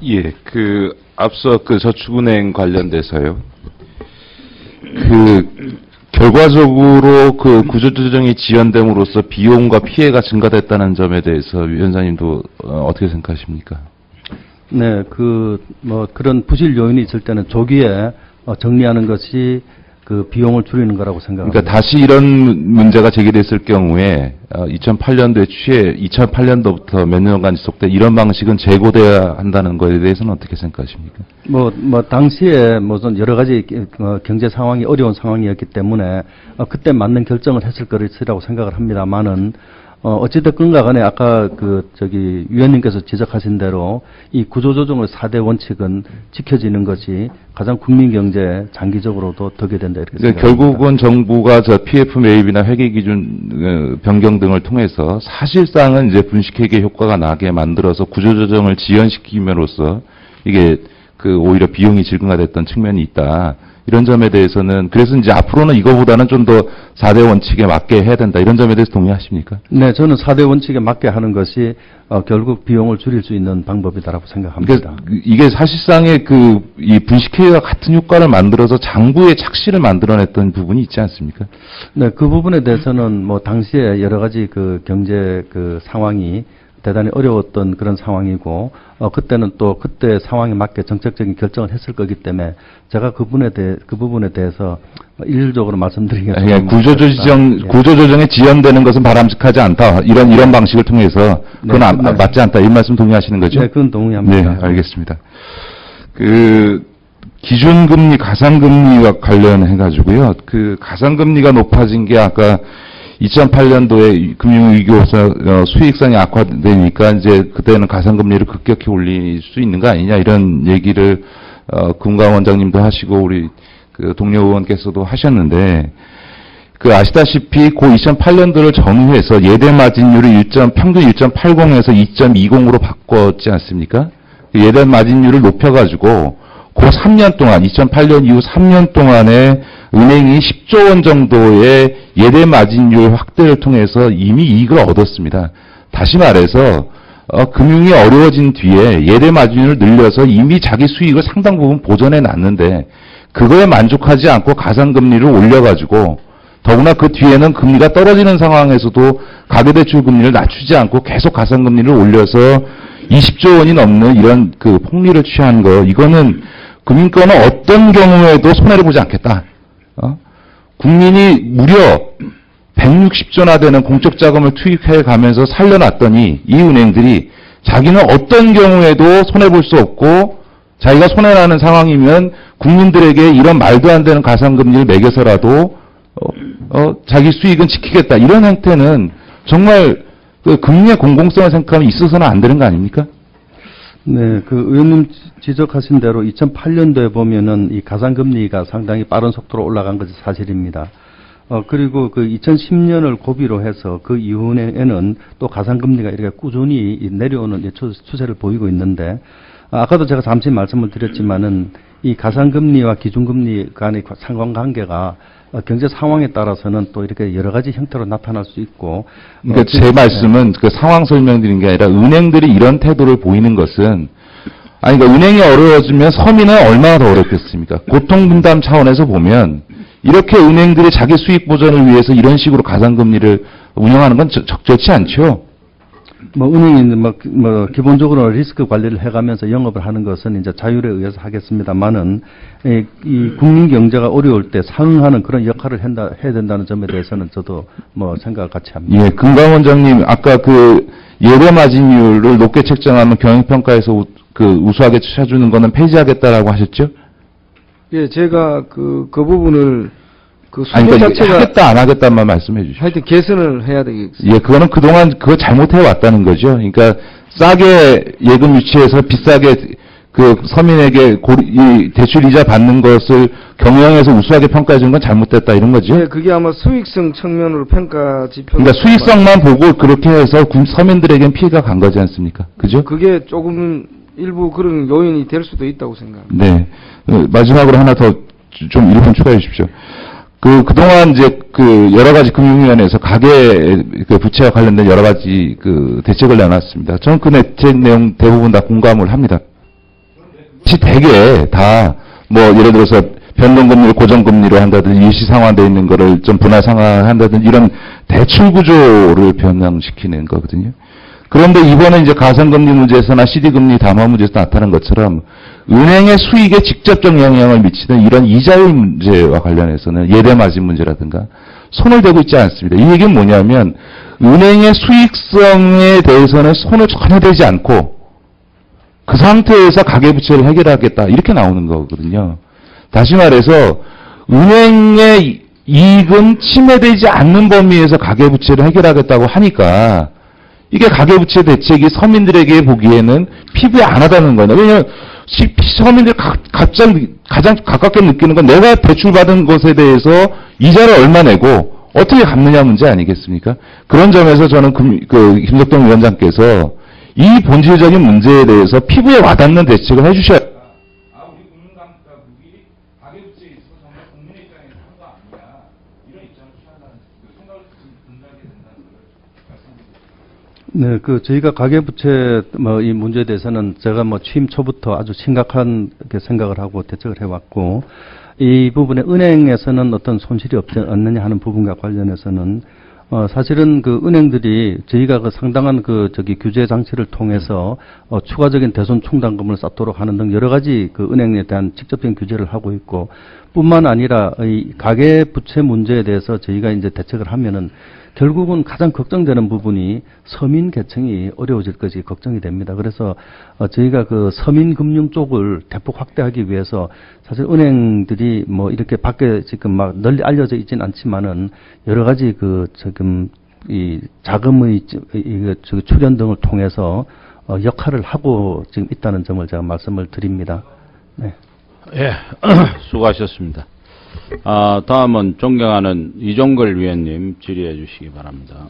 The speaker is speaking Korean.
예, 앞서 저축은행 관련돼서요. 결과적으로 구조조정이 지연됨으로써 비용과 피해가 증가됐다는 점에 대해서 위원장님도 어떻게 생각하십니까? 네, 그런 부실 요인이 있을 때는 조기에 정리하는 것이 그 비용을 줄이는 거라고 생각합니다. 그러니까 다시 이런 문제가 제기됐을 경우에 2008년도에 2008년도부터 몇 년간 지속된 이런 방식은 재고돼야 한다는 것에 대해서는 어떻게 생각하십니까? 당시에 여러 가지 경제 상황이 어려운 상황이었기 때문에 그때 맞는 결정을 했을 것이라고 생각을 합니다만은 어찌됐건 간에 아까 위원님께서 지적하신 대로 이 구조조정의 4대 원칙은 지켜지는 것이 가장 국민경제에 장기적으로도 덕이 된다 이렇게 생각합니다. 결국은 정부가 PF 매입이나 회계기준 변경 등을 통해서 사실상은 이제 분식회계 효과가 나게 만들어서 구조조정을 지연시킴으로써 이게 오히려 비용이 증가됐던 측면이 있다. 이런 점에 대해서는 그래서 이제 앞으로는 이거보다는 좀 더 4대 원칙에 맞게 해야 된다. 이런 점에 대해서 동의하십니까? 네, 저는 4대 원칙에 맞게 하는 것이 결국 비용을 줄일 수 있는 방법이다라고 생각합니다. 그러니까 이게 사실상의 이 분식회계와 같은 효과를 만들어서 장부의 착시를 만들어냈던 부분이 있지 않습니까? 네, 그 부분에 대해서는 당시에 여러 가지 경제 상황이 대단히 어려웠던 그런 상황이고, 그때는 또 그때 상황에 맞게 정책적인 결정을 했을 거기 때문에 제가 그 부분에 대해서 일률적으로 말씀드리겠습니다. 구조조정에 지연되는 것은 바람직하지 않다. 이런 방식을 통해서 그건 맞지 않다. 이 말씀 동의하시는 거죠? 네, 그건 동의합니다. 네, 알겠습니다. 기준금리, 가상금리와 관련해가지고요. 가상금리가 높아진 게 아까 2008년도에 금융위기로서 수익성이 악화되니까 이제 그때는 가상금리를 급격히 올릴 수 있는 거 아니냐 이런 얘기를 금강 원장님도 하시고 우리 동료 의원께서도 하셨는데 아시다시피 고 2008년도를 전후해서 예대 마진율을 평균 1.80에서 2.20으로 바꿨지 않습니까? 예대 마진율을 높여가지고 그 3년 동안 2008년 이후 3년 동안에 은행이 10조 원 정도의 예대 마진율 확대를 통해서 이미 이익을 얻었습니다. 다시 말해서 금융이 어려워진 뒤에 예대 마진율을 늘려서 이미 자기 수익을 상당 부분 보전해 놨는데 그거에 만족하지 않고 가상금리를 올려가지고 더구나 그 뒤에는 금리가 떨어지는 상황에서도 가계대출 금리를 낮추지 않고 계속 가상금리를 올려서 20조 원이 넘는 이런 폭리를 취한 거 이거는 금융권은 어떤 경우에도 손해를 보지 않겠다. 국민이 무려 160조나 되는 공적 자금을 투입해 가면서 살려놨더니 이 은행들이 자기는 어떤 경우에도 손해볼 수 없고 자기가 손해나는 상황이면 국민들에게 이런 말도 안 되는 가상금리를 매겨서라도 자기 수익은 지키겠다. 이런 행태는 정말 금리의 공공성을 생각하면 있어서는 안 되는 거 아닙니까? 네, 의원님 지적하신 대로 2008년도에 보면은 이 가상금리가 상당히 빠른 속도로 올라간 것이 사실입니다. 그리고 2010년을 고비로 해서 그 이후에는 또 가상금리가 이렇게 꾸준히 내려오는 추세를 보이고 있는데, 아까도 제가 잠시 말씀을 드렸지만은 이 가상금리와 기준금리 간의 상관관계가 경제 상황에 따라서는 또 이렇게 여러 가지 형태로 나타날 수 있고. 그러니까 제 말씀은 상황 설명드린 게 아니라 은행들이 이런 태도를 보이는 것은 그러니까 은행이 어려워지면 서민은 얼마나 더 어렵겠습니까? 고통분담 차원에서 보면 이렇게 은행들이 자기 수익 보전을 위해서 이런 식으로 가상금리를 운영하는 건 적절치 않죠. 은행이 기본적으로 리스크 관리를 해가면서 영업을 하는 것은 이제 자율에 의해서 하겠습니다만은, 이 국민 경제가 어려울 때 상응하는 그런 역할을 해야 된다는 점에 대해서는 저도 생각을 같이 합니다. 예, 금강 원장님, 아까 예대 마진율을 높게 책정하면 경영평가에서 우수하게 쳐주는 거는 폐지하겠다라고 하셨죠? 예, 제가 그 부분을 그러니까 자체가 하겠다 안 하겠다만 말씀해 주시죠. 하여튼 개선을 해야 되겠습니다. 예, 그거는 그동안 그거 잘못해 왔다는 거죠. 그러니까 싸게 예금 유치해서 비싸게 서민에게 이 대출 이자 받는 것을 경영에서 우수하게 평가해 주는 건 잘못됐다 이런 거죠. 네, 그게 아마 수익성 측면으로 평가 지표. 그러니까 수익성만 보고 그렇게 해서 서민들에겐 피해가 간 거지 않습니까? 그죠? 그게 조금 일부 그런 요인이 될 수도 있다고 생각합니다. 네. 마지막으로 하나 더 좀 1분 추가해 주십시오. 그동안 이제 여러 가지 금융위원회에서 가계 부채와 관련된 여러 가지 대책을 내놨습니다. 저는 대책 내용 대부분 다 공감을 합니다. 대개 다 뭐 예를 들어서 변동금리를 고정금리로 한다든지 일시상환되어 있는 거를 좀 분할상환한다든지 이런 대출구조를 변형시키는 거거든요. 그런데 이번에 이제 가상금리 문제에서나 CD금리 담화 문제에서 나타난 것처럼 은행의 수익에 직접적 영향을 미치는 이런 이자율 문제와 관련해서는 예대마진 문제라든가 손을 대고 있지 않습니다. 이 얘기는 뭐냐면 은행의 수익성에 대해서는 손을 전혀 대지 않고 그 상태에서 가계부채를 해결하겠다 이렇게 나오는 거거든요. 다시 말해서 은행의 이익은 침해되지 않는 범위에서 가계부채를 해결하겠다고 하니까 이게 가계부채 대책이 서민들에게 보기에는 피부에 안 하다는 거냐. 왜냐하면 서민들이 가장 가깝게 느끼는 건 내가 대출받은 것에 대해서 이자를 얼마 내고 어떻게 갚느냐 문제 아니겠습니까? 그런 점에서 저는 김석동 위원장께서 이 본질적인 문제에 대해서 피부에 와닿는 대책을 해주셔야 우리 금융당국이 가계부채에 있어서 정말 국민의 입장에서 한 거 아니냐 이런 입장을 취한다는 생각을 분명하게 된다는 걸 말씀드립니다. 네, 저희가 가계부채 이 문제에 대해서는 제가 취임 초부터 아주 심각한 생각을 하고 대책을 해왔고, 이 부분에 은행에서는 어떤 손실이 없지 않느냐 하는 부분과 관련해서는 사실은 은행들이 저희가 상당한 규제 장치를 통해서 추가적인 대손 충당금을 쌓도록 하는 등 여러 가지 은행에 대한 직접적인 규제를 하고 있고, 뿐만 아니라 이 가계부채 문제에 대해서 저희가 이제 대책을 하면은 결국은 가장 걱정되는 부분이 서민 계층이 어려워질 것이 걱정이 됩니다. 그래서 저희가 서민 금융 쪽을 대폭 확대하기 위해서 사실 은행들이 이렇게 밖에 지금 널리 알려져 있지는 않지만은 여러 가지 지금 이 자금의 출연 등을 통해서 역할을 하고 지금 있다는 점을 제가 말씀을 드립니다. 네. 예, 수고하셨습니다. 다음은 존경하는 이종걸 위원님 질의해 주시기 바랍니다.